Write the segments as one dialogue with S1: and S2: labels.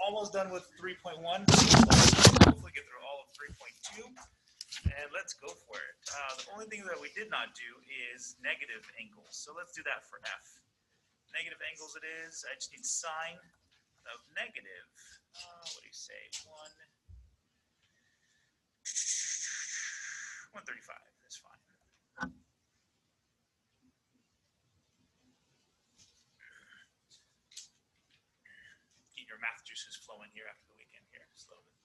S1: almost done with 3.1. Hopefully get through all of 3.2. And let's go for it. The only thing that we did not do is negative angles. So let's do that for F. Negative angles it is. I just need sine of negative. What do you say? 135. That's fine. Get your math juices flowing here after the weekend here. Slowly.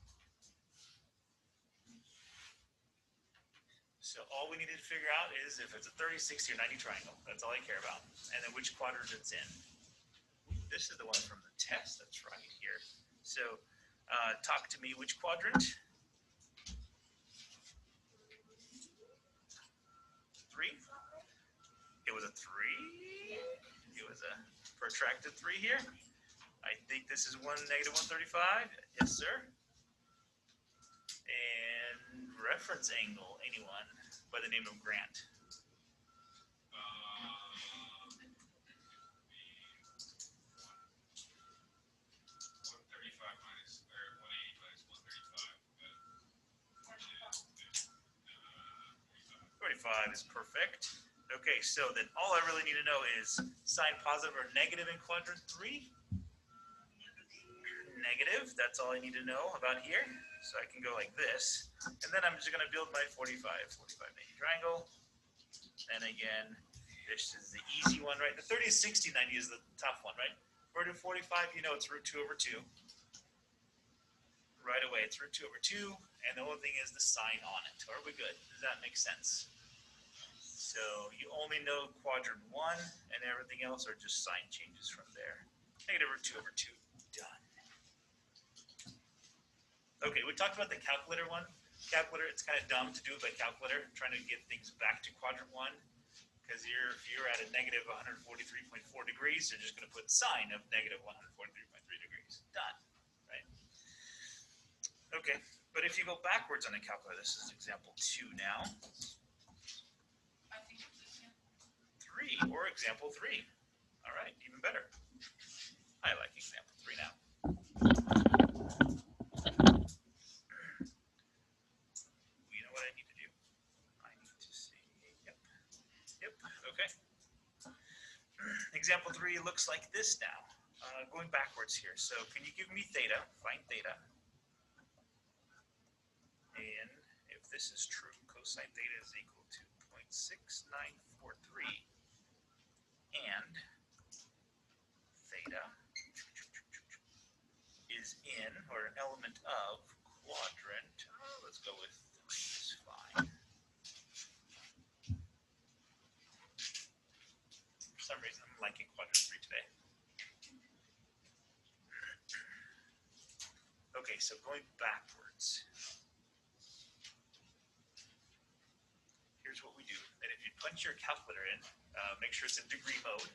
S1: So all we needed to figure out is if it's a 30, 60, or 90 triangle. That's all I care about. And then which quadrant it's in. This is the one from the test that's right here. So talk to me, which quadrant? 3? It was a 3. It was a protracted 3 here. I think this is negative 135. Yes, sir. And reference angle, anyone by the name of Grant? 45 is perfect. Okay, so then all I really need to know is sine positive or negative in quadrant 3. Negative, that's all I need to know about here. So I can go like this. And then I'm just going to build my 45 90 triangle. And again, this is the easy one, right? The 30, 60, 90 is the tough one, right? We're to 45, you know it's root 2 over 2. Right away, it's root 2 over 2. And the only thing is the sign on it. Are we good? Does that make sense? So you only know quadrant 1, and everything else are just sign changes from there. Negative root 2 over 2. Done. Okay, we talked about the calculator one. Calculator, it's kind of dumb to do it by calculator, trying to get things back to quadrant 1. Because if you're at a negative 143.4 degrees, you're just going to put sine of negative 143.3 degrees. Done. Right? Okay, but if you go backwards on a calculator, this is example 2 now. 3, or example 3. All right, even better. I like example 3 now. You know what I need to do? I need to say, yep, okay. Example 3 looks like this now. Going backwards here. So can you give me theta? Find theta. And if this is true, cosine theta is equal to 0.6943. And theta is in, or an element of, quadrant, let's go with 3 is fine. For some reason, I'm liking quadrant 3 today. Okay, so going backwards. Here's what we do. And if you punch your calculator in, make sure it's in degree mode.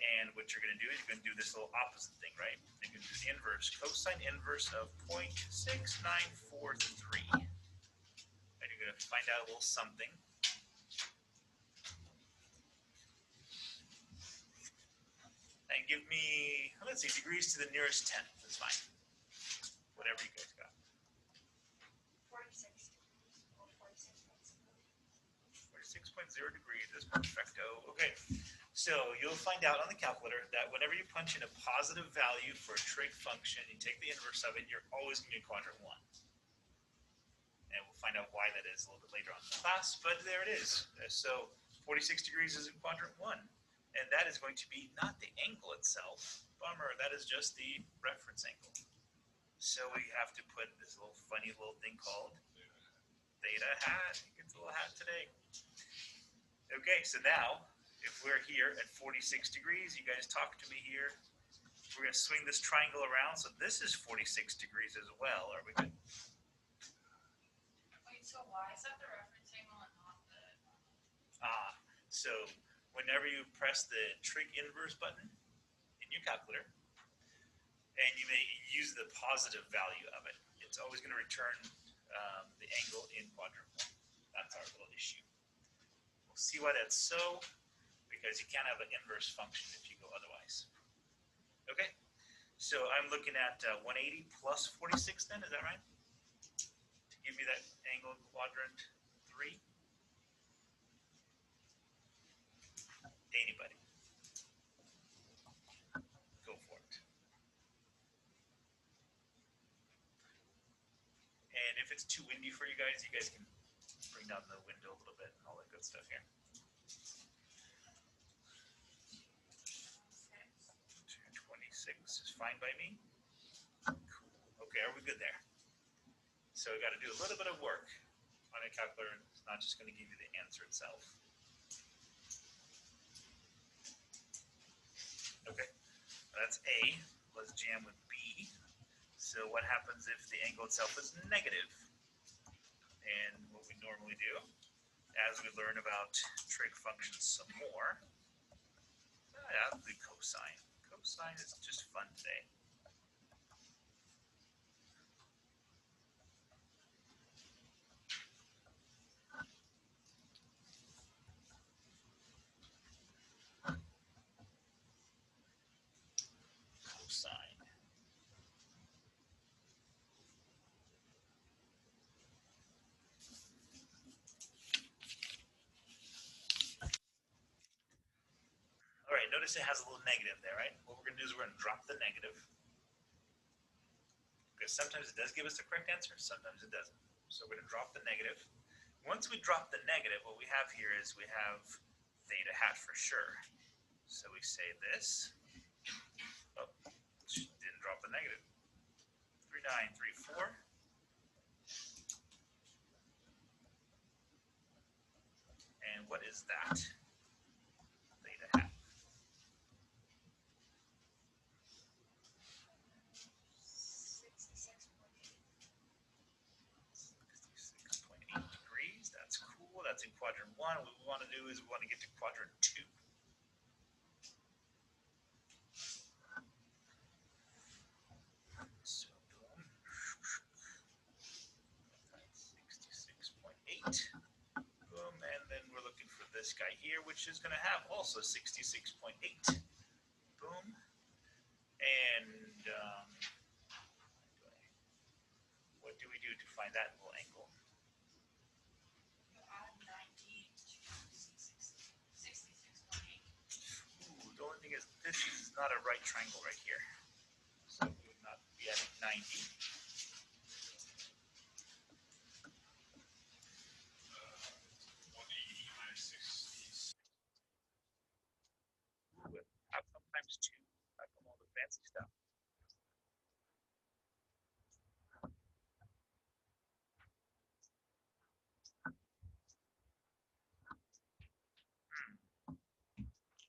S1: And what you're going to do is you're going to do this little opposite thing, right? You're going to do the inverse, cosine inverse of 0.6943. And you're going to find out a little something. And give me, let's see, degrees to the nearest 10th. That's fine. Whatever you guys got. 46.0 degrees is perfecto. Okay, so you'll find out on the calculator that whenever you punch in a positive value for a trig function, you take the inverse of it, you're always going to get quadrant 1. And we'll find out why that is a little bit later on in the class, but there it is. So 46 degrees is in quadrant 1. And that is going to be not the angle itself. Bummer, that is just the reference angle. So we have to put this little funny little thing called theta hat. It gets a little hat today. Okay, so now, if we're here at 46 degrees, you guys talk to me here. We're going to swing this triangle around. So this is 46 degrees as well. Are we good?
S2: Wait, so why is that the reference angle and not the...
S1: So whenever you press the trig inverse button in your calculator, and you may use the positive value of it, it's always going to return the angle in quadrant 1. That's our little issue. We'll see why that's so, because you can't have an inverse function if you go otherwise. Okay, so So I'm looking at 180 plus 46 then, is that right? To give me that angle in quadrant 3? Anybody? Go for it. And if it's too windy for you guys can bring down the window a little bit and all that good stuff here. 26 is fine by me. Cool. Okay, are we good there? So we got to do a little bit of work on a calculator. It's not just going to give you the answer itself. Okay, that's A. Let's jam with B. So what happens if the angle itself is negative? And what we normally do, as we learn about trig functions some more, I'll do cosine. Cosine is just fun today. Cosine. All right, notice it has a little negative there, right? What we're going to do is we're going to drop the negative. Because sometimes it does give us the correct answer, sometimes it doesn't. So we're going to drop the negative. Once we drop the negative, what we have here is we have theta hat for sure. So we say this. Oh, didn't drop the negative. 3934. And what is that? Theta hat. 66.8 degrees. That's cool. That's in quadrant 1. What we want to do is we want to get to quadrant 2. So boom. 66.8. Boom. And then we're looking for this guy here, which is going to have also 66.8. Boom. And what do we do to find that little angle?
S2: You add 90 to 66.8.
S1: Ooh, the only thing is this is not a right triangle right here. So we would not be adding 90. Sometimes 2. I come all the fancy stuff.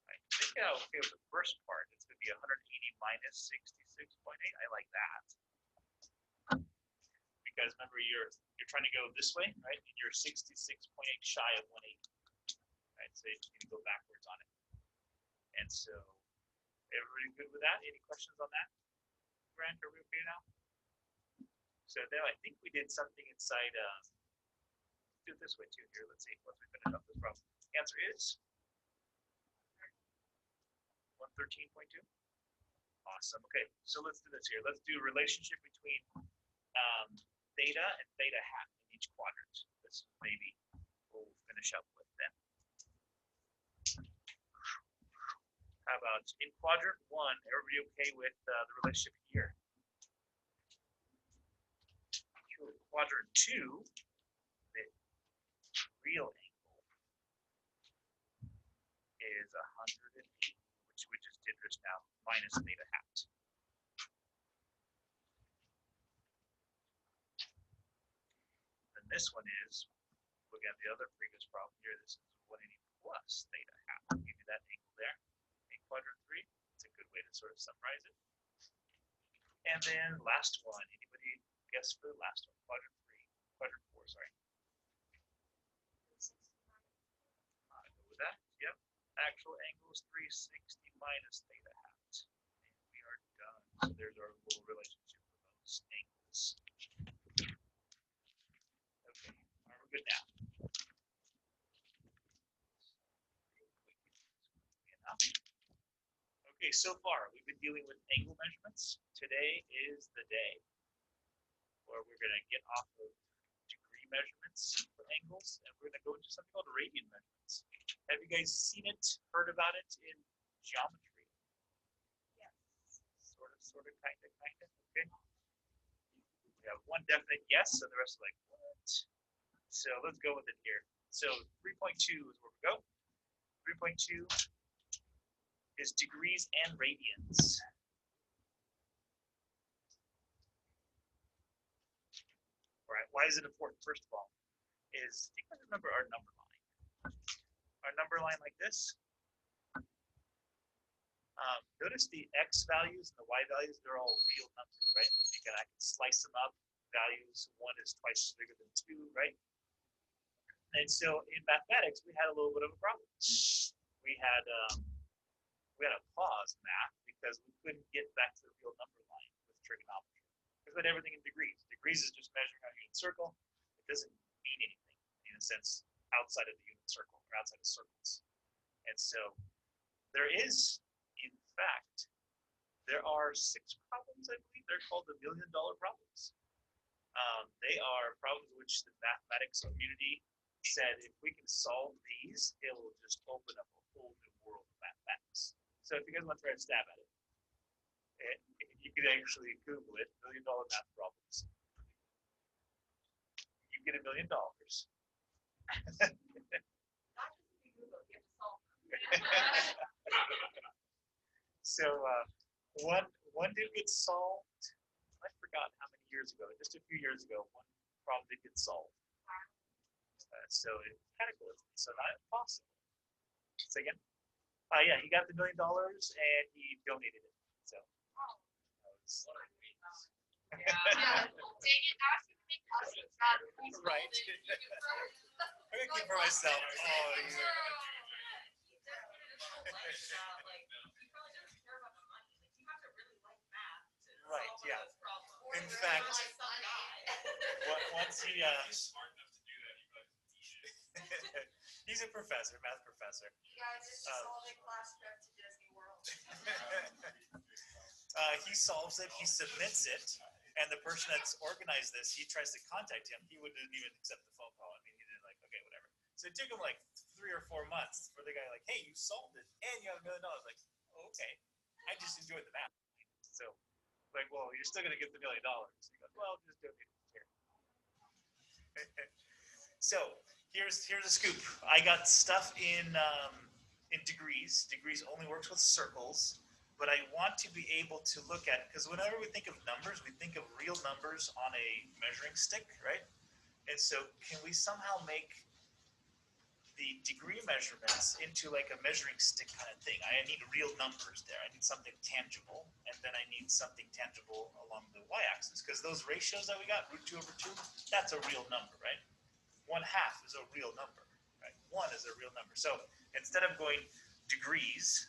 S1: I think I'll okay with the first part. It's going to be 180 minus 66.8. I like that. Because remember, you're trying to go this way, right? And you're 66.8 shy of 180. Right? So you need to go backwards on it. And so, everybody good with that? Any questions on that? Grant, are we okay now? So now I think we did something inside. Let's do it this way too. Here, let's see. Once we finish up this problem, the answer is 113.2. Awesome. Okay, so let's do this here. Let's do a relationship between theta and theta hat in each quadrant. This maybe we'll finish up with then. How about in quadrant 1? Everybody okay with the relationship here? Quadrant 2, the real angle is 180, which we just did just now, minus theta hat. And this one is, look at the other previous problem here, this is 180 plus theta hat. I'll give you that angle there in quadrant 3. It's a good way to sort of summarize it. And then last one, anybody guess for the last one? Quadrant 4, sorry. Go with that. Yep. Actual angle is 360 minus theta hat. And we are done. So there's our little relationship with those angles. Okay. Are we good now? Enough. Okay, so far we've been dealing with angle measurements. Today is the day where we're going to get off of degree measurements for angles, and we're going to go into something called radian measurements. Have you guys seen it, heard about it in geometry?
S2: Yes.
S1: Sort of, kind of. Okay. We have one definite yes, and the rest are like, what? So let's go with it here. So 3.2 is where we go. 3.2 is degrees and radians. All right, why is it important? First of all, do you guys remember our number line? Our number line like this. Notice the x values and the y values, they're all real numbers, right? I can slice them up. Values, 1 is twice as bigger than 2, right? And so in mathematics, we had a little bit of a problem. We had a pause in math because we couldn't get back to the real number line with trigonometry. Because we had everything in degrees. Degrees is just measuring a unit circle. It doesn't mean anything in a sense outside of the unit circle or outside of circles. And so there is, in fact, there are 6 problems, I believe. They're called the $1 million problems. They are problems which the mathematics community said if we can solve these, it will just open up a whole new world of mathematics. So if you guys want to try to stab at it, you could actually Google it, $1 million math problems. You get $1 million.
S2: Not just if you Google, you have to solve them.
S1: So one did get solved. I forgot how many years ago. Just a few years ago, one problem did get solved. So it's kind of cool. So not impossible. So again, yeah, he got the $1 million and he donated it. So.
S2: Yeah. Dang it, ask him to make costumes.
S1: Right. I'm gonna keep for myself. Oh, yeah. Right, yeah. In fact, once he he's a professor, math professor.
S2: You guys just solving class trip to Disney World.
S1: He solves it, he submits it, and the person that's organized this, he tries to contact him. He wouldn't even accept the phone call. I mean, he did like, okay, whatever. So it took him like 3 or 4 months for the guy like, hey, you solved it, and you have $1 million. Like, oh, okay, I just enjoyed the math. So, like, well, you're still gonna get the $1 million. He goes, well, just do it here. So here's a scoop. I got stuff in degrees. Degrees only works with circles. But I want to be able to look at, because whenever we think of numbers, we think of real numbers on a measuring stick, right? And so can we somehow make the degree measurements into like a measuring stick kind of thing? I need real numbers there. I need something tangible, and then I need something tangible along the y-axis, because those ratios that we got, root 2 over 2, that's a real number, right? 1/2 is a real number, right? 1 is a real number. So instead of going degrees,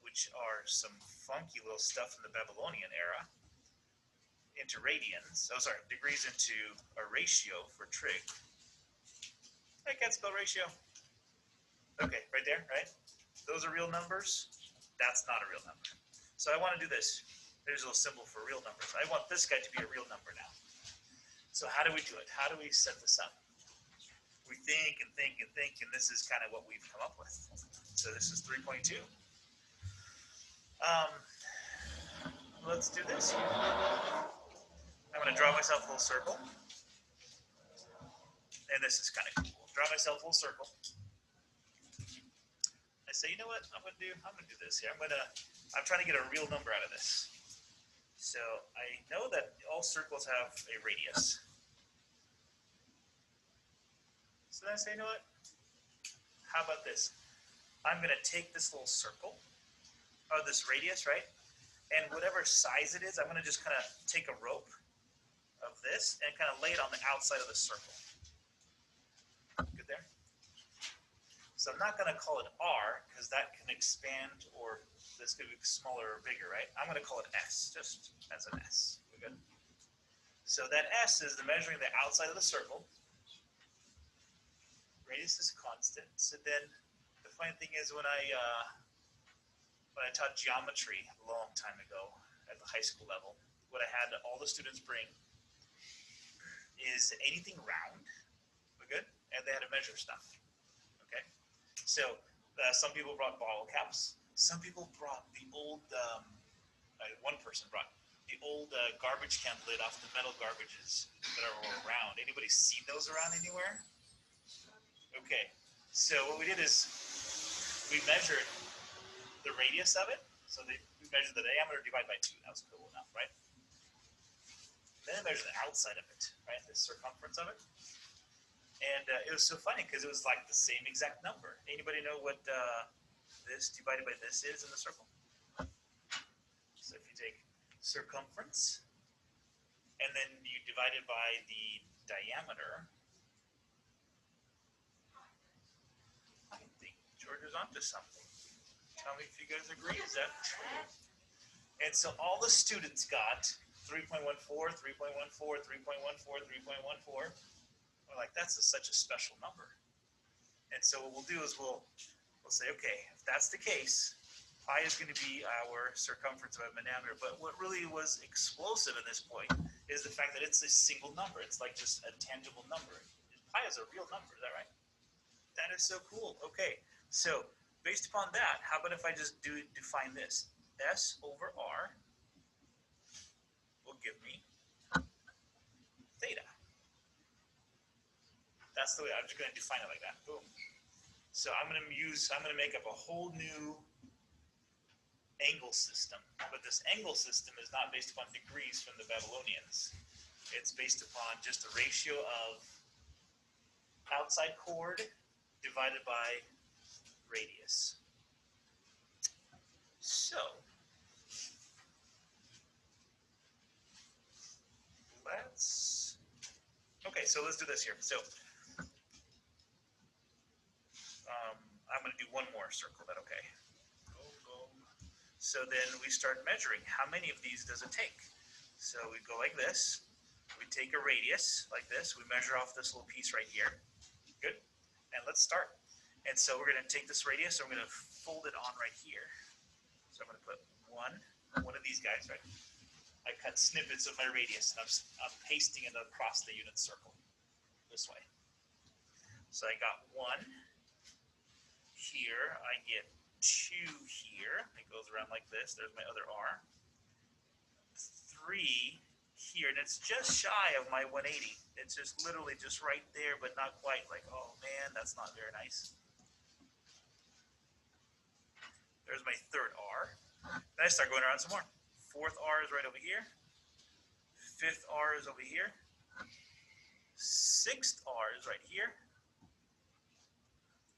S1: which are some funky little stuff in the Babylonian era, into radians, degrees into a ratio for trig. I can't spell ratio. Okay, right there, right? Those are real numbers. That's not a real number. So I want to do this. There's a little symbol for real numbers. I want this guy to be a real number now. So how do we do it? How do we set this up? We think and think and think, and this is kind of what we've come up with. So this is 3.2. Let's do this. I'm going to draw myself a little circle. And this is kind of cool. Draw myself a little circle. I say, you know what? I'm going to do this here. I'm trying to get a real number out of this. So I know that all circles have a radius. So then I say, you know what? How about this? I'm going to take this little circle, or this radius, right? And whatever size it is, I'm going to just kind of take a rope of this and kind of lay it on the outside of the circle. Good there? So I'm not going to call it R, because that can expand, or this could be smaller or bigger, right? I'm going to call it S, just as an S. We good? So that S is the measuring the outside of the circle. Radius is constant. So then the funny thing is when I when I taught geometry a long time ago at the high school level, what I had all the students bring is anything round, we're good, and they had to measure stuff. Okay, so some people brought bottle caps. Some people brought the old. One person brought the old garbage can lid off the metal garbages that are around. Anybody seen those around anywhere? Okay, so what we did is we measured the radius of it. So we measured the diameter divided by 2. That was cool enough, right? Then I measured the outside of it, right? The circumference of it. And it was so funny because it was like the same exact number. Anybody know what this divided by this is in the circle? So if you take circumference and then you divide it by the diameter, I think George is onto something. Tell me if you guys agree. Is that true? And so all the students got 3.14, 3.14, 3.14, 3.14. We're like, that's such a special number. And so what we'll do is we'll say, okay, if that's the case, pi is going to be our circumference of a diameter. But what really was explosive at this point is the fact that it's a single number. It's like just a tangible number. Pi is a real number. Is that right? That is so cool. Okay, so based upon that, how about if I just define this? S over R will give me theta. That's the way I'm just going to define it like that. Boom. So I'm going to make up a whole new angle system. But this angle system is not based upon degrees from the Babylonians. It's based upon just the ratio of outside chord divided by radius. So let's do this here. So I'm going to do one more circle. That okay? Go. So then we start measuring. How many of these does it take? So we go like this. We take a radius like this. We measure off this little piece right here. Good. And let's start. And so we're going to take this radius and we're going to fold it on right here. So I'm going to put one of these guys, right? I cut snippets of my radius and I'm pasting it across the unit circle this way. So I got 1 here. I get 2 here. It goes around like this. There's my other R. 3 here, and it's just shy of my 180. It's just literally just right there, but not quite. Like, oh man, that's not very nice. There's my 3rd R. Then I start going around some more. 4th R is right over here. 5th R is over here. 6th R is right here.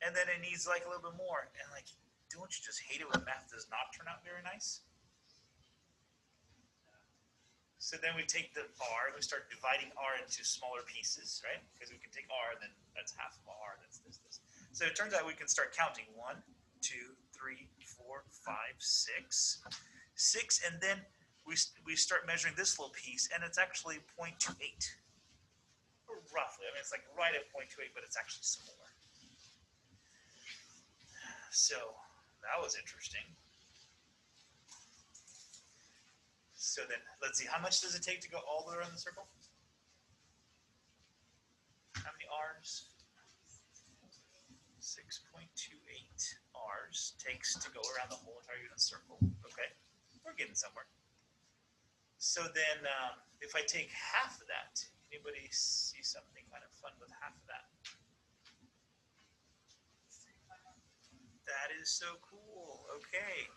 S1: And then it needs like a little bit more. And like, don't you just hate it when math does not turn out very nice? So then we take the R and we start dividing R into smaller pieces, right? Because we can take R and then that's half of R, that's this. So it turns out we can start counting 1, 2, 3, 4, 5, 6, and then we start measuring this little piece, and it's actually 0.28, roughly. I mean, it's like right at 0.28, but it's actually smaller. So that was interesting. So then, let's see, how much does it take to go all the way around the circle? How many R's? 6.28 R's takes to go around the whole entire unit circle. Okay, we're getting somewhere. So then, if I take half of that, anybody see something kind of fun with half of that? That is so cool. Okay.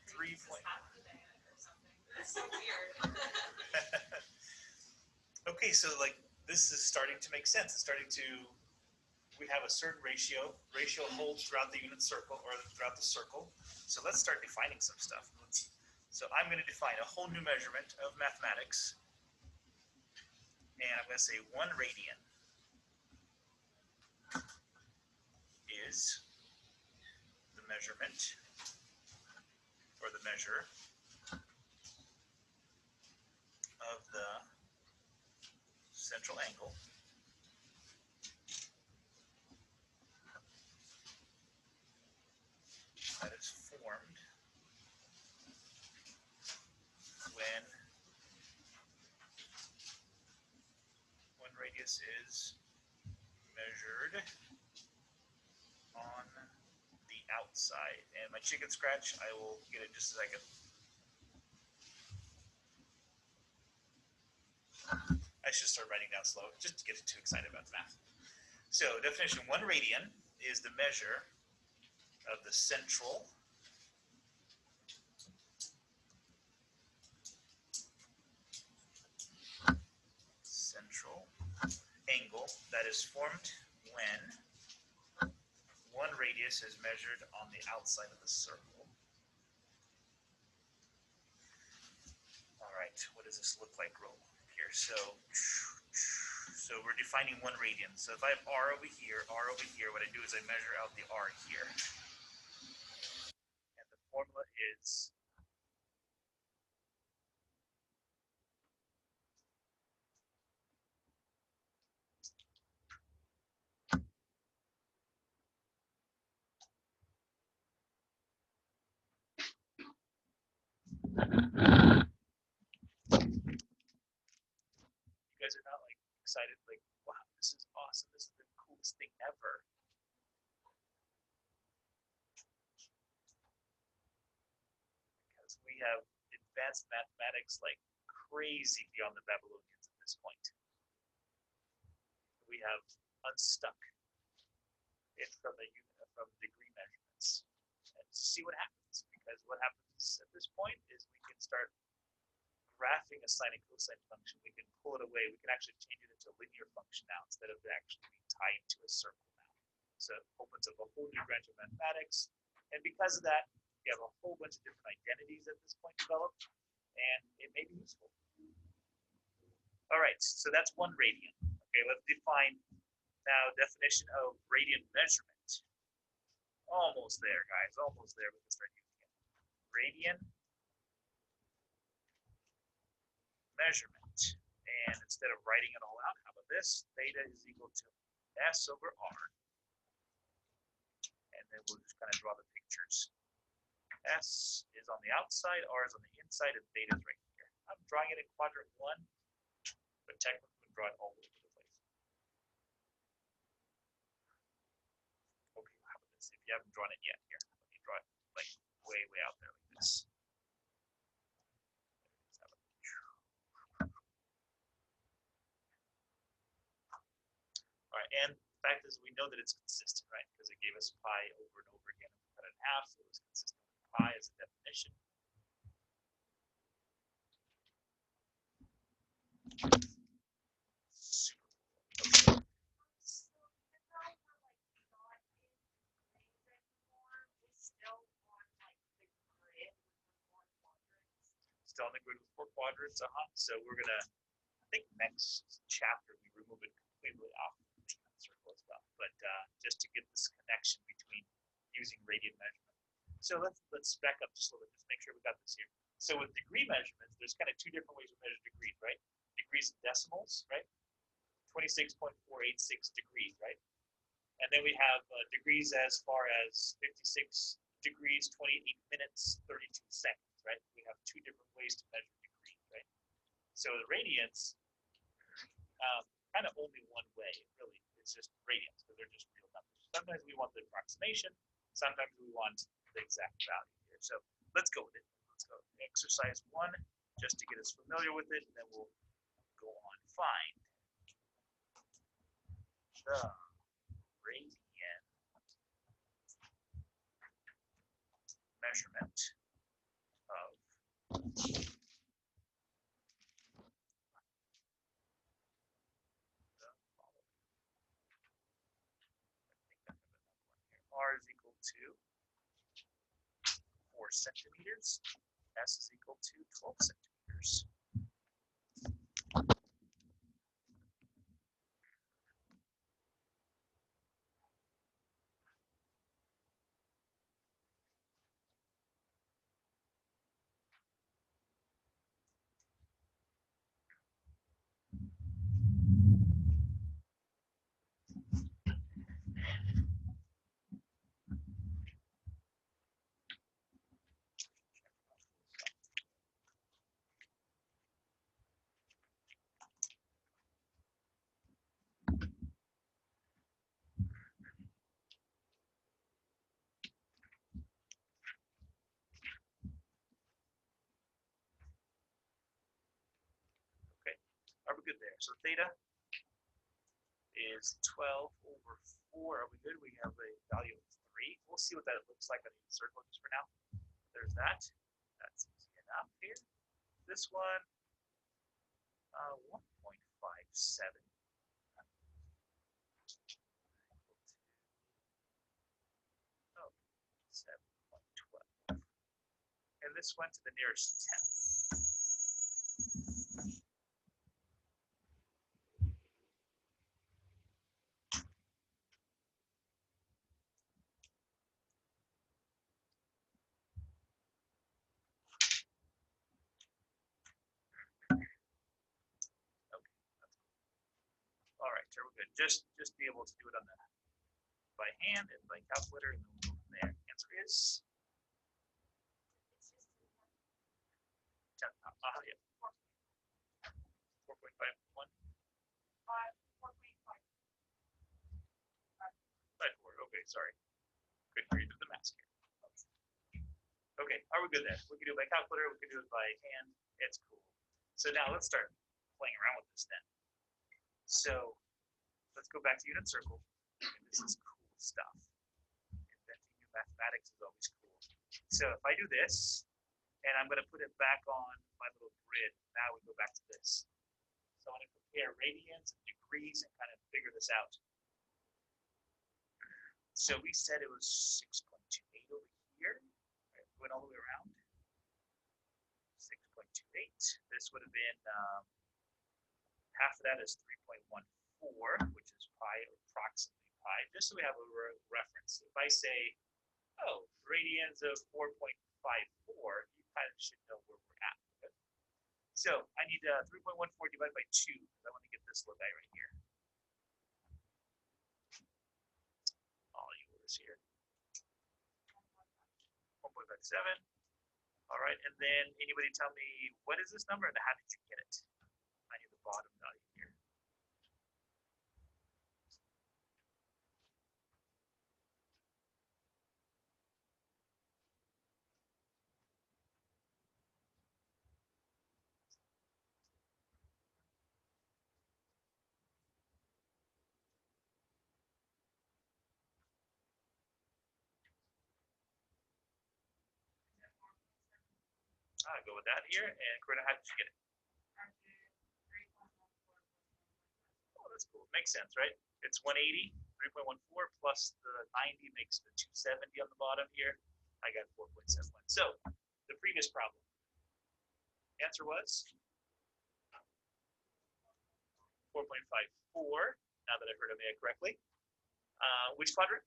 S1: 3 point.
S2: That's so weird.
S1: Okay, so like this is starting to make sense. It's starting to, we have a certain ratio. Ratio holds throughout the unit circle or throughout the circle. So let's start defining some stuff. So I'm going to define a whole new measurement of mathematics. And I'm going to say 1 radian is the measurement or the measure of the central angle that is formed radius is measured on the outside. And my chicken scratch, I will get it in just a second. I should start writing down slow, just to get too excited about the math. So definition, 1 radian is the measure of the central angle that is formed when 1 radius is measured on the outside of the circle. All right, what does this look like roll here? So we're defining 1 radian. So if I have R over here, what I do is I measure out the R here. And the formula is you guys are not like excited, like, wow, this is awesome. This is the coolest thing ever. Because we have advanced mathematics like crazy beyond the Babylonians at this point. We have unstuck it from degree measurements and see what happens. Because what happens at this point is we can start graphing a sine and cosine function. We can pull it away. We can actually change it into a linear function now instead of actually being tied to a circle now. So it opens up a whole new branch of mathematics. And because of that, we have a whole bunch of different identities at this point developed, and it may be useful. All right, so that's 1 radian. Okay, let's define now definition of radian measurement. Almost there, guys, almost there. We can start using it. Radian measurement. And instead of writing it all out, how about this? Theta is equal to S over R. And then we'll just kind of draw the pictures. S is on the outside, R is on the inside, and theta is right here. I'm drawing it in quadrant 1, but technically I'm drawing all over the place. Okay, how about this? If you haven't drawn it yet, here, let me draw it like way out there like this. All right, and the fact is we know that it's consistent, right? Because it gave us pi over and over again. We cut it in half, so it was consistent with pi as a definition. Super cool. Okay. Still on the grid with 4 quadrants, So we're gonna, I think next chapter we remove it completely off the circle as well. But just to get this connection between using radian measurement. So let's back up just a little bit, just make sure we got this here. So with degree measurements, there's kind of 2 different ways to measure degrees, right? Degrees in decimals, right? 26.486 degrees, right? And then we have degrees as far as 56 degrees, 28 minutes, 32 seconds, right? We have 2 different ways to measure degrees, right? So the radians, kind of only one way, really. It's just radians, because they're just real numbers. Sometimes we want the approximation, sometimes we want the exact value here. So let's go with it. Let's go. Exercise 1, just to get us familiar with it, and then we'll go on. Find the radian measurement of R is equal to 4 centimeters. S is equal to 12 centimeters. we're good there. So theta is 12 over 4. Are we good? We have a value of 3. We'll see what that looks like on the circle just for now. There's that. That's easy enough here. This one, 1.57. Oh, 7.12. And this went to the nearest 10th. All right, so we're good. Just be able to do it on the by hand and by calculator, and then we'll go from there. Answer is 10. Yeah. 4.51. 4.4. Okay, sorry. Couldn't read the mask here. Okay, are we good then? We can do it by calculator. We can do it by hand. It's cool. So now let's start playing around with this then. So let's go back to unit circle. And this is cool stuff. Inventing new mathematics is always cool. So if I do this, and I'm going to put it back on my little grid, now we go back to this. So I'm going to compare radians and degrees and kind of figure this out. So we said it was 6.28 over here. Right, went all the way around. 6.28. This would have been half of that is 3.14, which is pi or approximately pi, just so we have a reference. If I say, oh, radians of 4.54, you kind of should know where we're at. Okay? So I need 3.14 divided by 2, because I want to get this little guy right here. All yours here. 1.57. All right, and then anybody tell me, what is this number and how did you get it? I need the bottom value here. I'll go with that here. And Corinna, how did you get it? Oh, that's cool. Makes sense, right? It's 180, 3.14 plus the 90 makes the 270 on the bottom here. I got 4.71. So the previous problem. Answer was 4.54. Now that I heard Amaya correctly. Which quadrant?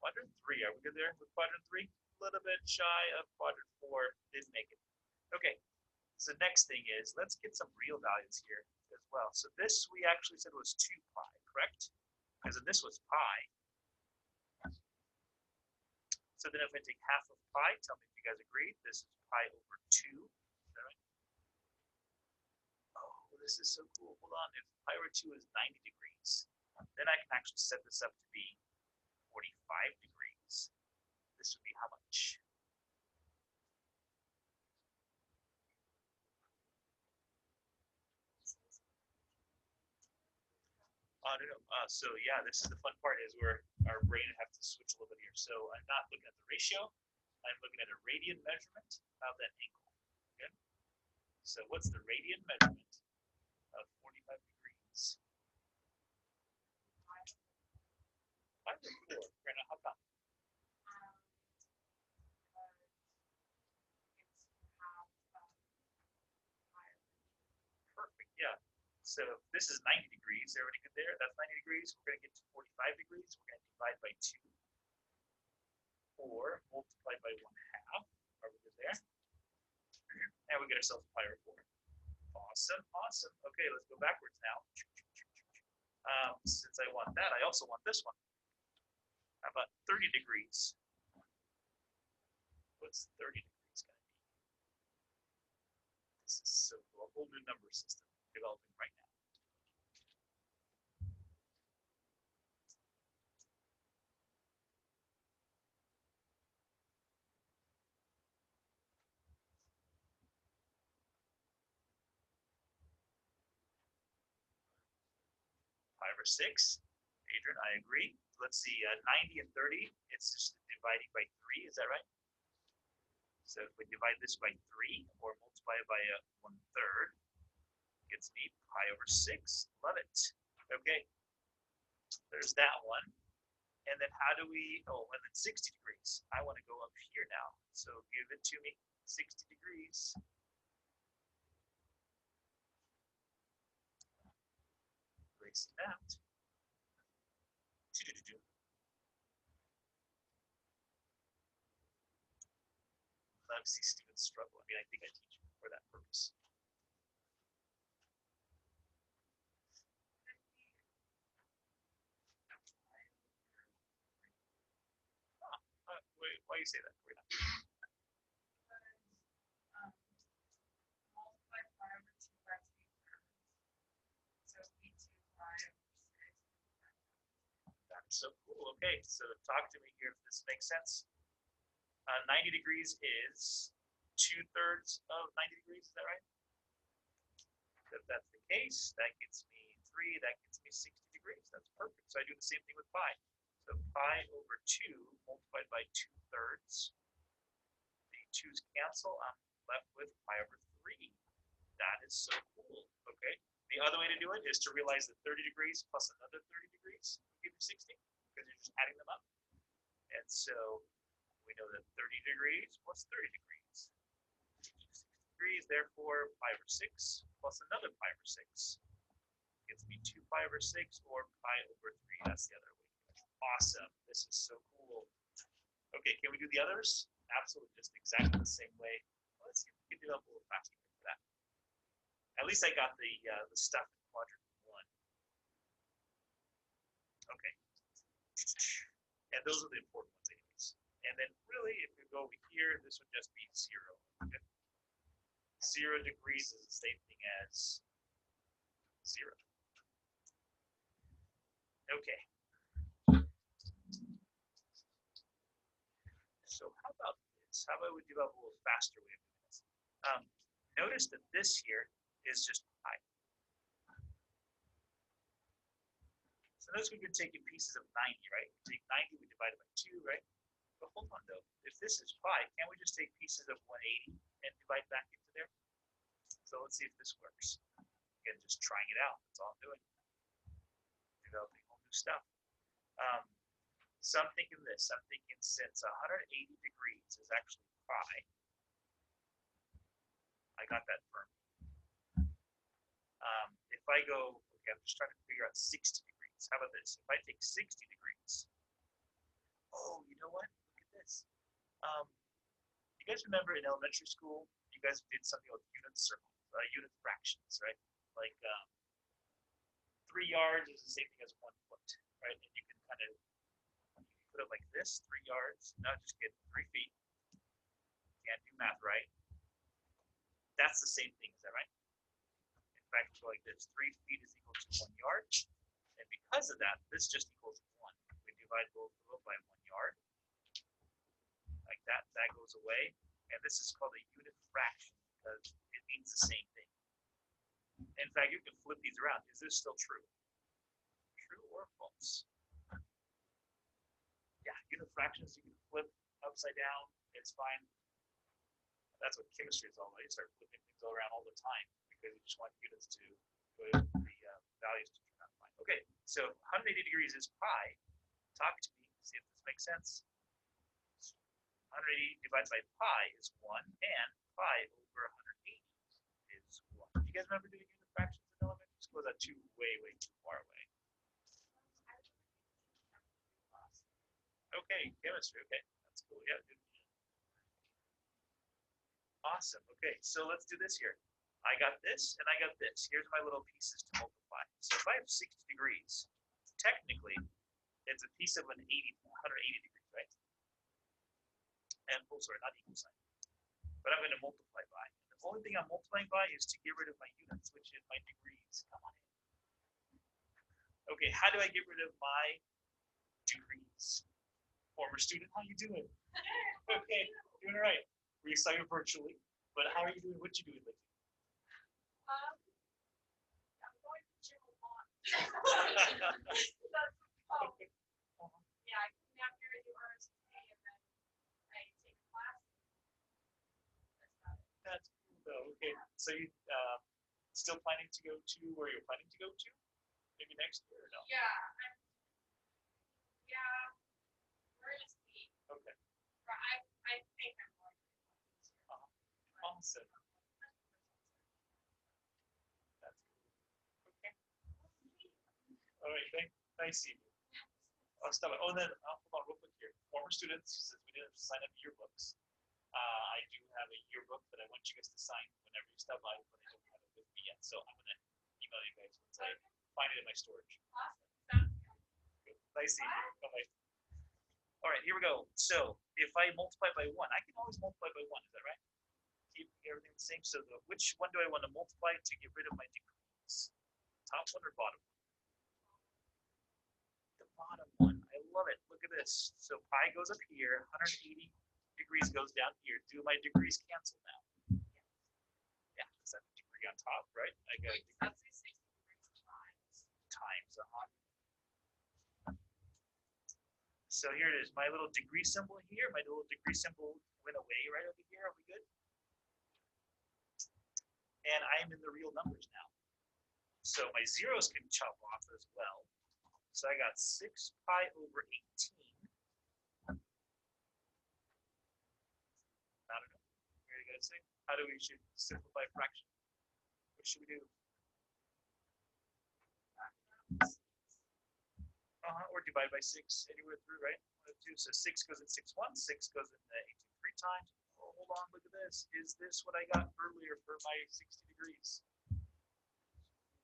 S1: Quadrant 3. Are we good there with quadrant 3? A little bit shy of quadrant 4. Didn't make it. Okay. So next thing is, let's get some real values here as well. So this we actually said was 2 pi, correct? Because this was pi. So then if I take half of pi, tell me if you guys agree. This is pi over 2. Is that right? Oh, this is so cool. Hold on. If pi over 2 is 90 degrees, then I can actually set this up to be 45 degrees. This would be how much? No. So yeah, this is the fun part is where our brain have to switch a little bit here. So I'm not looking at the ratio. I'm looking at a radian measurement of that angle. Okay. So what's the radian measurement of 45 degrees? 5 or 4. We're gonna hop on. Perfect. Yeah. So this is 90 degrees. Everybody good there? That's 90 degrees. We're going to get to 45 degrees. We're going to divide by 2. Or multiply by 1/2. Are we good there? And we get ourselves pi over 4. Awesome. Awesome. Okay, let's go backwards now. Since I want that, I also want this one. How about 30 degrees? What's 30 degrees going to be? This is so cool. A whole new number system developing right now. 5/6. Adrian, I agree. Let's see, 90 and 30, it's just dividing by 3, is that right? So if we divide this by 3 or multiply it by 1/3, gets me pi/6. Love it. Okay, there's that one. And then how do we, oh, and then 60 degrees. I want to go up here now. So give it to me, 60 degrees. Erase that. Love to see students struggle. I mean, I think I teach for that purpose. Wait, why do you say that? That's so cool. Okay, so talk to me here if this makes sense. 90 degrees is 2/3 of 90 degrees, is that right? If that's the case, that gets me 3, that gets me 60 degrees. That's perfect. So I do the same thing with pi. So pi/2 multiplied by 2/3. The 2's cancel. I'm left with pi/3. That is so cool. Okay. The other way to do it is to realize that 30 degrees plus another 30 degrees will give you 60, because you're just adding them up. And so we know that 30 degrees plus 30 degrees. 60 degrees, therefore pi/6 plus another pi/6 gives me 2 pi/6 or pi/3. That's the other way. Awesome. This is so cool. Okay, can we do the others? Absolutely, just exactly the same way. Let's see if we can do it a little faster for that. At least I got the stuff in quadrant 1. Okay. And those are the important ones anyways. And then really, if we go over here, this would just be 0. Okay? 0 degrees is the same thing as 0. Okay. So how about this? How about we develop a little faster way of doing this? Notice that this here is just pi. So notice we've been taking pieces of 90, right? We take 90, we divide it by 2, right? But hold on though, if this is pi, can't we just take pieces of 180 and divide back into there? So let's see if this works. Again, just trying it out. That's all I'm doing. Developing whole new stuff. So I'm thinking this. I'm thinking since 180 degrees is actually pi, I got that firm. If I go, okay, I'm just trying to figure out 60 degrees. How about this? If I take 60 degrees, oh, you know what? Look at this. You guys remember in elementary school, you guys did something with unit circles, unit fractions, right? Like 3 yards is the same thing as 1 foot, right? And you can kind of put it like this, 3 yards. Now just get 3 feet. Can't do math, right? That's the same thing, is that right? In fact, go like this: 3 feet is equal to 1 yard. And because of that, this just equals 1. We divide both of them by 1 yard. Like that, that goes away. And this is called a unit fraction because it means the same thing. In fact, you can flip these around. Is this still true? True or false? Yeah, unit fractions you can flip upside down. It's fine. That's what chemistry is all about. You start flipping things all around all the time because you just want units to the values to turn out fine. Okay, so 180 degrees is pi. Talk to me, see if this makes sense. 180 divided by pi is 1, and pi over 180 is 1. Do you guys remember doing unit fractions in elementary school? Is that way too far away? Okay, chemistry. Okay, that's cool. Yeah, good. Awesome. Okay, so let's do this here. I got this and I got this. Here's my little pieces to multiply. So if I have 60 degrees, technically it's a piece of 180 degrees, right? And oh, sorry, not equal sign. But I'm going to multiply by. The only thing I'm multiplying by is to get rid of my units, which is my degrees. Come on in. Okay, how do I get rid of my degrees? Former student, how you doing? Okay, doing all right. We saw you virtually, but how are you doing? What you doing, Lindsay?
S2: I'm going to gym a lot. That's, oh, yeah, I come down here and do RSA and then I take a class. That's about it.
S1: That's cool though. Okay, so you still planning to go to where you're planning to go to? Maybe next year or no?
S2: Yeah, we're gonna see.
S1: Okay.
S2: But I think I'm going to this year.
S1: Awesome. That's cool. Okay. All right. Nice seeing you. I'll stop it. Oh, and then hold on real quick here. Former students, since we didn't sign up yearbooks, I do have a yearbook that I want you guys to sign whenever you stop by, but I don't have it with me yet. So I'm gonna email you guys once I find it in my storage.
S2: Awesome. Sounds good.
S1: Nice seeing you. Bye-bye. All right, here we go. So if I multiply by 1, I can always multiply by 1. Is that right? Keep everything the same. So which one do I want to multiply to get rid of my degrees? Top one or bottom one? The bottom one. I love it. Look at this. So pi goes up here. 180 degrees goes down here. Do my degrees cancel now? Yeah, because I have a degree on top, right? I got a degree
S2: That's 60 times.
S1: times 100. So here it is, my little degree symbol here. My little degree symbol went away right over here. Are we good? And I am in the real numbers now. So my zeros can chop off as well. So I got 6 pi over 18. I don't know. What are you guys think? How do we should simplify fraction? What should we do? Or divide by 6 anywhere through, right? 1 2. So 6 goes in 6 once, 6 goes in 18 3 times. Oh, hold on, look at this. Is this what I got earlier for my 60 degrees?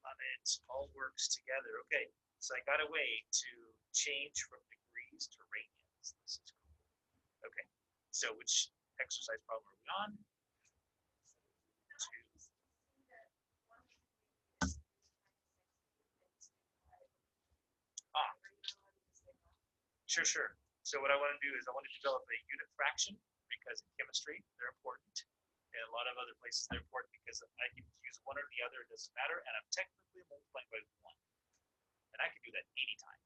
S1: Love it. All works together. Okay, so I got a way to change from degrees to radians. This is cool. Okay, so which exercise problem are we on? 2. Sure. So what I want to do is I want to develop a unit fraction because in chemistry they're important, and a lot of other places they're important because I can use one or the other, it doesn't matter, and I'm technically multiplying by 1. And I can do that anytime.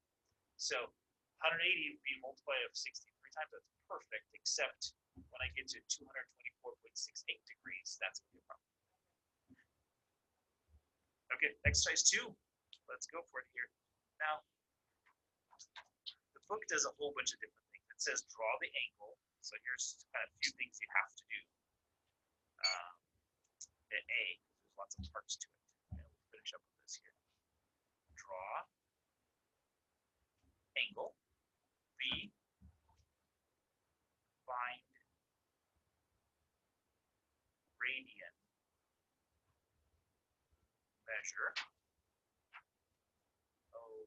S1: So 180 would be a multiply of 63 times, that's perfect, except when I get to 224.68 degrees, that's going to be a problem. Okay, exercise 2. Let's go for it here. Now, the book does a whole bunch of different things. It says draw the angle. So here's kind of a few things you have to do. At A, there's lots of parts to it. And we'll finish up with this here. Draw angle. B, find radian measure. Oh,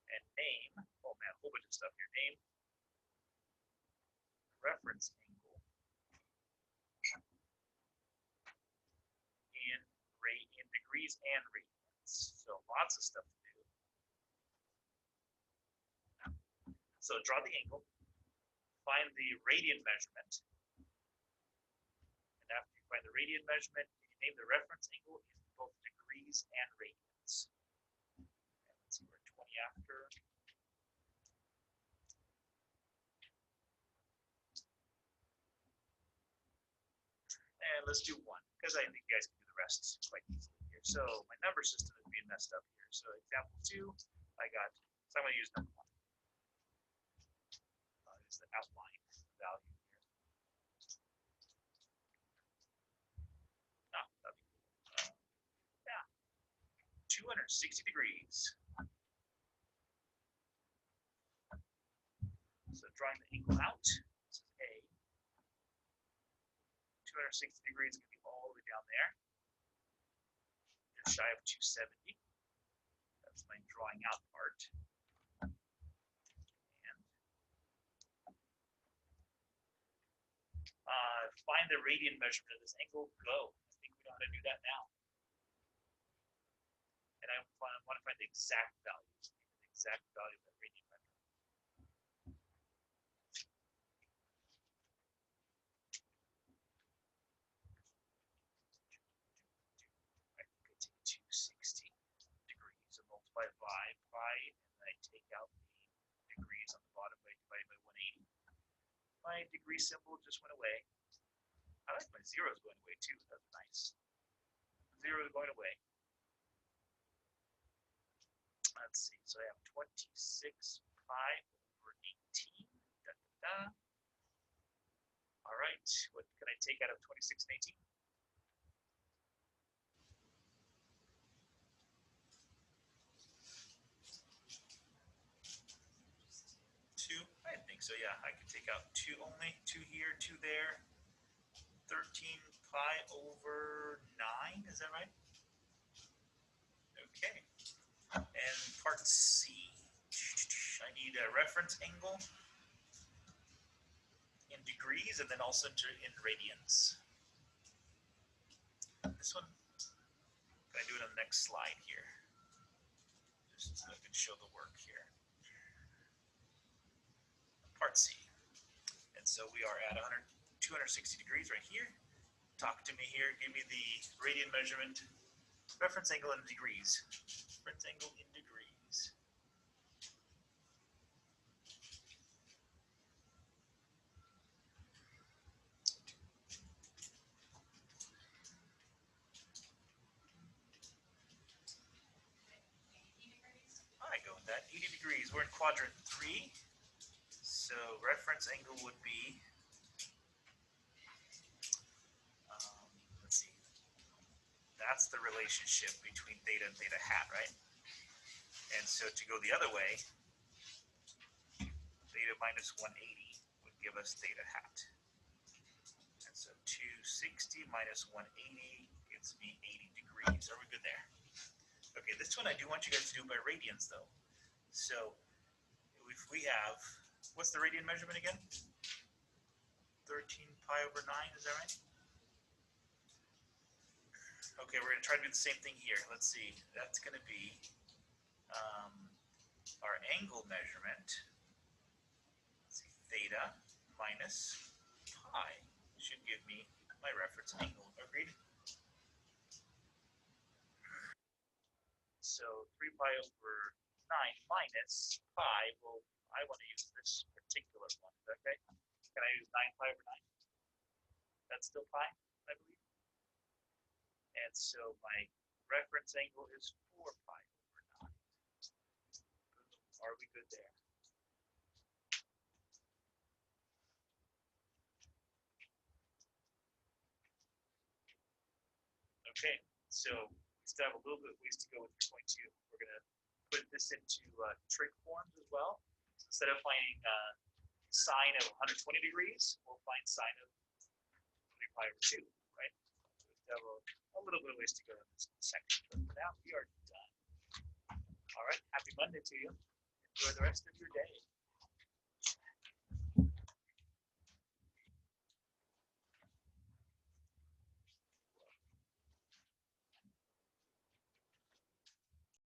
S1: and name. Oh man, a whole bunch of stuff here. Name reference angle in degrees and radians. So lots of stuff to do. So draw the angle, find the radian measurement, and after you find the radian measurement, can you name the reference angle in both degrees and radians? And let's see, we're 20 after. And let's do 1, because I think you guys can do the rest quite easily here. So my number system is being messed up here. So example 2, I got, so I'm going to use number 1. Is the outline value here. Yeah, 260 degrees. So drawing the angle out, this is A. 260 degrees is going to be all the way down there. Just shy of 270. That's my drawing out part. Find the radian measurement of this angle. Go. I think we know how to do that now. And I want to find the exact value. The exact value of that radian measurement. I think it's 260 degrees. and I take out the degrees on the bottom by dividing by 180. My degree symbol just went away. I like my zeros going away too. That's nice. Zero going away. Let's see. So I have 26 pi over 18. Da, da, da. All right. What can I take out of 26 and 18? 2. I think so. Yeah, I can take out 2 only. 2 here, 2 there. 13 pi over 9. Is that right? Okay. And part C. I need a reference angle in degrees and then also in radians. This one, can I do it on the next slide here? Just so I can show the work here. Part C. And so we are at 260 degrees right here. Talk to me here. Give me the radian measurement, reference angle in degrees. Reference angle in degrees. I go with that. 80 degrees. We're in quadrant 3. So reference angle would be, let's see, that's the relationship between theta and theta hat, right? And so to go the other way, theta minus 180 would give us theta hat. And so 260 minus 180 gives me 80 degrees. Are we good there? Okay, this one I do want you guys to do by radians though. So if we have, what's the radian measurement again? 13 pi over 9, is that right? Okay, we're going to try to do the same thing here. Let's see. That's going to be our angle measurement. Let's see, theta minus pi should give me my reference angle. Agreed? So 3 pi over 9 minus pi, well, I want to use this particular one. Okay? Can I use 9 pi over 9? That's still pi, I believe. And so my reference angle is 4 pi over 9. Are we good there? Okay, so we still have a little bit of ways to go with 3.2. We're going to put this into trig forms as well. So instead of finding sine of 120 degrees, we'll find sine of 3 pi over 2, right? So we have a little bit of ways to go in this section, but for now we are done. All right, happy Monday to you. Enjoy the rest of your day.